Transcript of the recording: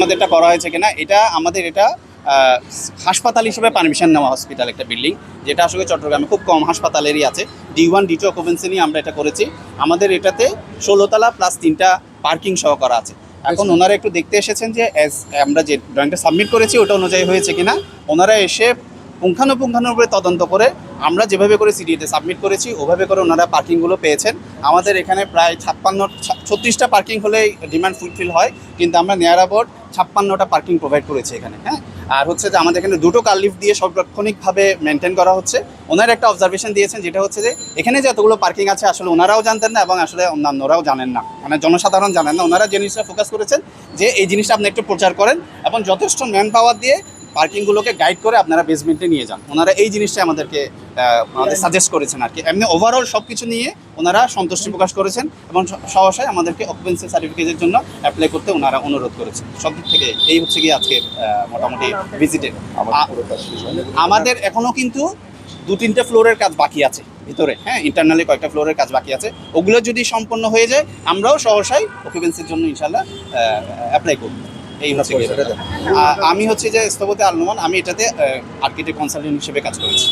আমাদের এটা করা হয়েছে কিনা, এটা আমাদের এটা হাসপাতাল হিসেবে পারমিশন নেওয়া হসপিটাল একটা বিল্ডিং, যেটা আসলে চট্টগ্রামে খুব কম হাসপাতালেরই আছে। D1 D2 অকুপেন্সি নিয়ে আমরা এটা করেছি। আমাদের এটাতে 16 তলা প্লাস 3টা পার্কিং সহ করা আছে। এখন ওনারা একটু দেখতে এসেছেন যে আমরা যে ড্রয়িংটা সাবমিট করেছি ওটা অনুযায়ী হয়েছে কিনা। ওনারা এসে পুঙ্খানুপুঙ্খানুরূপে তদন্ত করে আমরা যেভাবে করে সিডিএতে সাবমিট করেছি ওভাবে করে ওনারা পার্কিংগুলো পেয়েছেন। আমাদের এখানে প্রায় 36টা পার্কিং হলেই ডিমান্ড ফুলফিল হয়, কিন্তু আমরা নিয়ার অ্যাবাউট 56টা পার্কিং প্রোভাইড করেছি এখানে। হ্যাঁ, আর হচ্ছে যে আমাদের এখানে 2টো কার লিফট দিয়ে সার্বক্ষণিকভাবে মেনটেন করা হচ্ছে। ওনারা একটা অবজারভেশন দিয়েছেন, যেটা হচ্ছে যে এখানে যে এতগুলো পার্কিং আছে আসলে ওনারাও জানতেন না এবং আসলে অন্যান্যরাও জানেন না, মানে জনসাধারণ জানেন না। ওনারা যে জিনিসটা ফোকাস করেছেন যে এই জিনিসটা আপনি একটু প্রচার করেন এবং যথেষ্ট ম্যান পাওয়ার দিয়ে পার্কিংগুলোকে গাইড করে আপনারা বেসমেন্টে নিয়ে যান। ওনারা এই জিনিসটা আমাদেরকে আমাদের সাজেস্ট করেছেন আর কি। এমনি ওভারঅল সব কিছু নিয়ে ওনারা সন্তুষ্টি প্রকাশ করেছেন এবং সহসায় আমাদেরকে অকুপেন্সি সার্টিফিকেটের জন্য অ্যাপ্লাই করতে ওনারা অনুরোধ করেছেন। সব দিক থেকে এই হচ্ছে গিয়ে আজকে মোটামুটি ভিজিটের। আমাদের এখনও কিন্তু 2-3টে ফ্লোরের কাজ বাকি আছে ভিতরে। হ্যাঁ, ইন্টারনালি কয়েকটা ফ্লোরের কাজ বাকি আছে। ওগুলো যদি সম্পন্ন হয়ে যায় আমরাও সহসাই অকুপেন্সির জন্য ইনশাল্লাহ অ্যাপ্লাই করব। এই হচ্ছে আমি হচ্ছে যে স্থপতি আল নোমান, আমি এটাতে আর্কিটেক্ট কনসালটেন্ট হিসেবে কাজ করেছি।